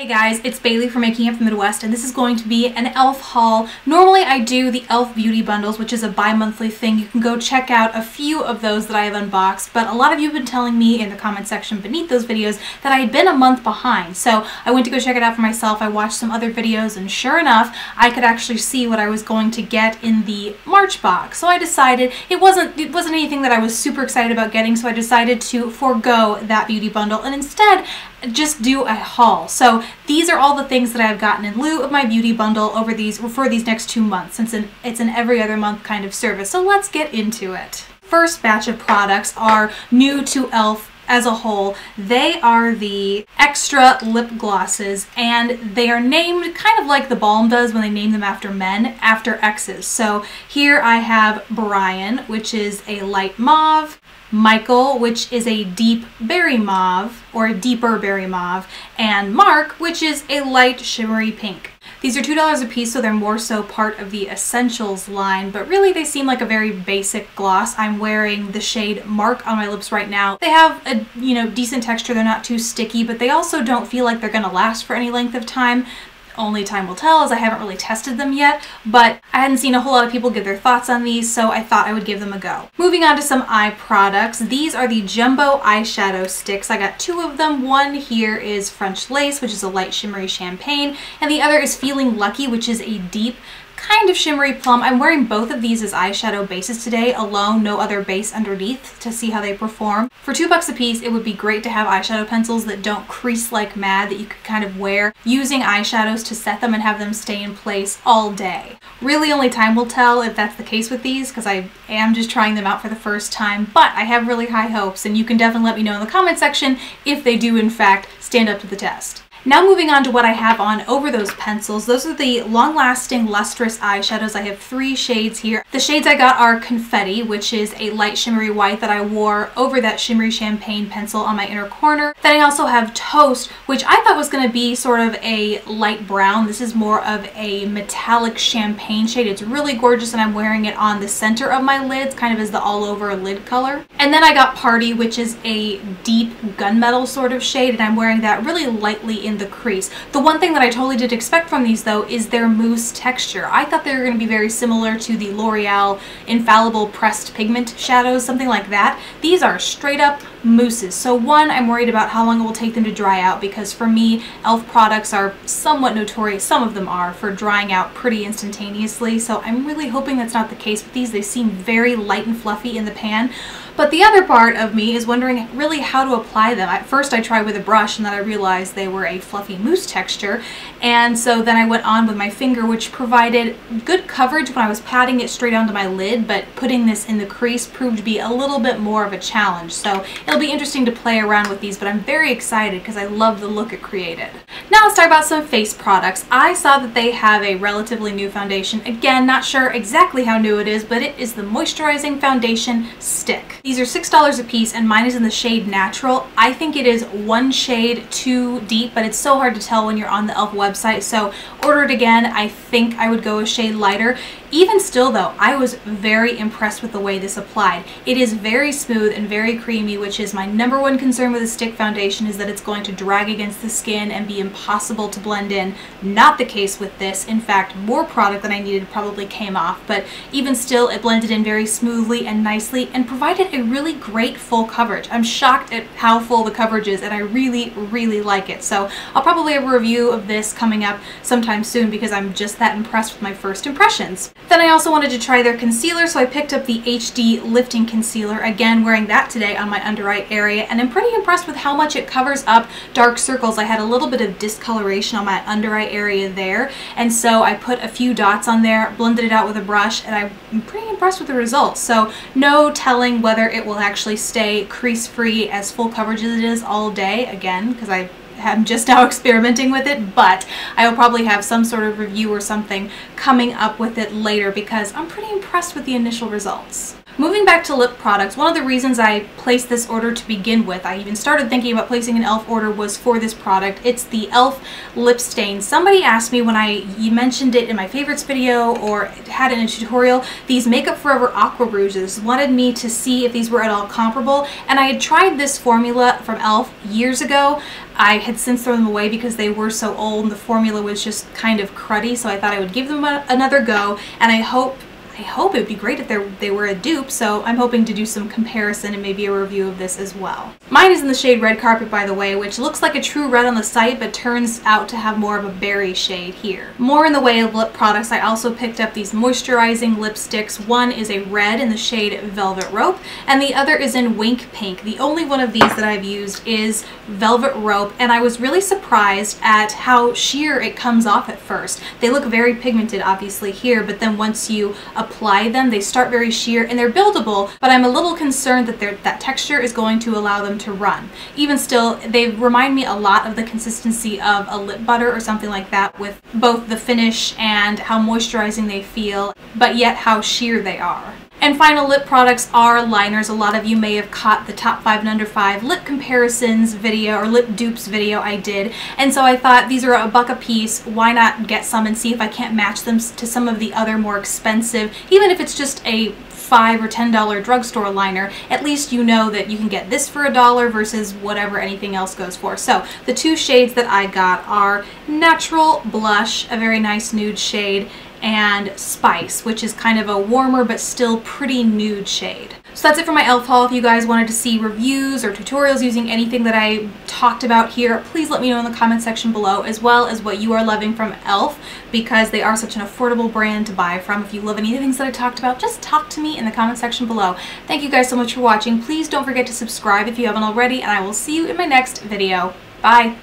Hey guys, it's Bailey from Making It from the Midwest, and this is going to be an e.l.f. haul. Normally I do the e.l.f. beauty bundles, which is a bi-monthly thing. You can go check out a few of those that I have unboxed, but a lot of you have been telling me in the comment section beneath those videos that I had been a month behind. So I went to go check it out for myself. I watched some other videos, and sure enough, I could actually see what I was going to get in the March box. So I decided it wasn't anything that I was super excited about getting, so I decided to forego that beauty bundle and instead just do a haul. So these are all the things that I've gotten in lieu of my beauty bundle for these next 2 months, since it's an every other month kind of service. So let's get into it. First batch of products are new to e.l.f. as a whole. They are the extra lip glosses, and they are named kind of like the balm does when they name them after men, after exes. So here I have Brian, which is a light mauve, Michael, which is a deep berry mauve, or a deeper berry mauve, and Mark, which is a light shimmery pink. These are $2 a piece, so they're more so part of the Essentials line, but really they seem like a very basic gloss. I'm wearing the shade Mark on my lips right now. They have a, decent texture. They're not too sticky, but they also don't feel like they're gonna last for any length of time. Only time will tell, as I haven't really tested them yet, but I hadn't seen a whole lot of people give their thoughts on these, so I thought I would give them a go. Moving on to some eye products. These are the Jumbo Eyeshadow Sticks. I got 2 of them. One here is French Lace, which is a light shimmery champagne, and the other is Feeling Lucky, which is a deep kind of shimmery plum. I'm wearing both of these as eyeshadow bases today, alone, no other base underneath, to see how they perform. For $2 a piece, it would be great to have eyeshadow pencils that don't crease like mad, that you could kind of wear using eyeshadows to set them and have them stay in place all day. Really only time will tell if that's the case with these, because I am just trying them out for the first time, but I have really high hopes, and you can definitely let me know in the comment section if they do in fact stand up to the test. Now moving on to what I have on over those pencils. Those are the long-lasting Lustrous eyeshadows. I have 3 shades here. The shades I got are Confetti, which is a light shimmery white that I wore over that shimmery champagne pencil on my inner corner. Then I also have Toast, which I thought was going to be sort of a light brown. This is more of a metallic champagne shade. It's really gorgeous, and I'm wearing it on the center of my lids, kind of as the all-over lid color. And then I got Party, which is a deep gunmetal sort of shade, and I'm wearing that really lightly in the crease. The one thing that I totally did expect from these though is their mousse texture. I thought they were going to be very similar to the L'Oreal Infallible Pressed Pigment shadows, something like that. These are straight up mousses. So one, I'm worried about how long it will take them to dry out, because for me, e.l.f. products are somewhat notorious, some of them are, for drying out pretty instantaneously. So I'm really hoping that's not the case with these. They seem very light and fluffy in the pan. But the other part of me is wondering really how to apply them. At first I tried with a brush, and then I realized they were a fluffy mousse texture, and so then I went on with my finger, which provided good coverage when I was patting it straight onto my lid, but putting this in the crease proved to be a little bit more of a challenge. So it'll be interesting to play around with these, but I'm very excited because I love the look it created. Now let's talk about some face products. I saw that they have a relatively new foundation. Again, not sure exactly how new it is, but it is the Moisturizing Foundation Stick. These are $6 a piece, and mine is in the shade Natural. I think it is 1 shade too deep, but it's so hard to tell when you're on the e.l.f. website, so order it again. I think I would go a shade lighter. Even still though, I was very impressed with the way this applied. It is very smooth and very creamy, which is my #1 concern with a stick foundation, is that it's going to drag against the skin and be impossible to blend in. Not the case with this. In fact, more product than I needed probably came off, but even still, it blended in very smoothly and nicely and provided a really great full coverage. I'm shocked at how full the coverage is, and I really, really like it. So I'll probably have a review of this coming up sometime soon, because I'm just that impressed with my first impressions. Then I also wanted to try their concealer, so I picked up the HD Lifting Concealer, again wearing that today on my under eye area, and I'm pretty impressed with how much it covers up dark circles. I had a little bit of discoloration on my under eye area there, and so I put a few dots on there, blended it out with a brush, and I'm pretty impressed with the results. So no telling whether it will actually stay crease free as full coverage as it is all day, again, because I'm just now experimenting with it, but I will probably have some sort of review or something coming up with it later, because I'm pretty impressed with the initial results. Moving back to lip products, one of the reasons I placed this order to begin with, I even started thinking about placing an e.l.f. order, was for this product. It's the e.l.f. lip stain. Somebody asked me when you mentioned it in my favorites video or had it in a tutorial, these Makeup Forever Aqua Rouges, wanted me to see if these were at all comparable, and I had tried this formula from e.l.f. years ago. I had since thrown them away because they were so old and the formula was just kind of cruddy, so I thought I would give them another go, and I hope it would be great if they were a dupe, so I'm hoping to do some comparison and maybe a review of this as well. Mine is in the shade Red Carpet, by the way, which looks like a true red on the site, but turns out to have more of a berry shade here. More in the way of lip products, I also picked up these moisturizing lip sticks. One is a red in the shade Velvet Rope, and the other is in Wink Pink. The only one of these that I've used is Velvet Rope, and I was really surprised at how sheer it comes off at first. They look very pigmented, obviously, here, but then once you apply them, they start very sheer and they're buildable, but I'm a little concerned that that texture is going to allow them to run. Even still, they remind me a lot of the consistency of a lip butter or something like that, with both the finish and how moisturizing they feel, but yet how sheer they are. And final lip products are liners. A lot of you may have caught the top 5 and under 5 lip comparisons video or lip dupes video I did. And so I thought these are $1 a piece. Why not get some and see if I can't match them to some of the other more expensive, even if it's just a $5 or $10 drugstore liner, at least you know that you can get this for $1 versus whatever anything else goes for. So the 2 shades that I got are Natural Blush, a very nice nude shade, and Spice, which is kind of a warmer but still pretty nude shade. So that's it for my e.l.f. haul. If you guys wanted to see reviews or tutorials using anything that I talked about here, please let me know in the comment section below, as well as what you are loving from e.l.f., because they are such an affordable brand to buy from. If you love any of the things that I talked about, just talk to me in the comment section below. Thank you guys so much for watching. Please don't forget to subscribe if you haven't already, and I will see you in my next video. Bye!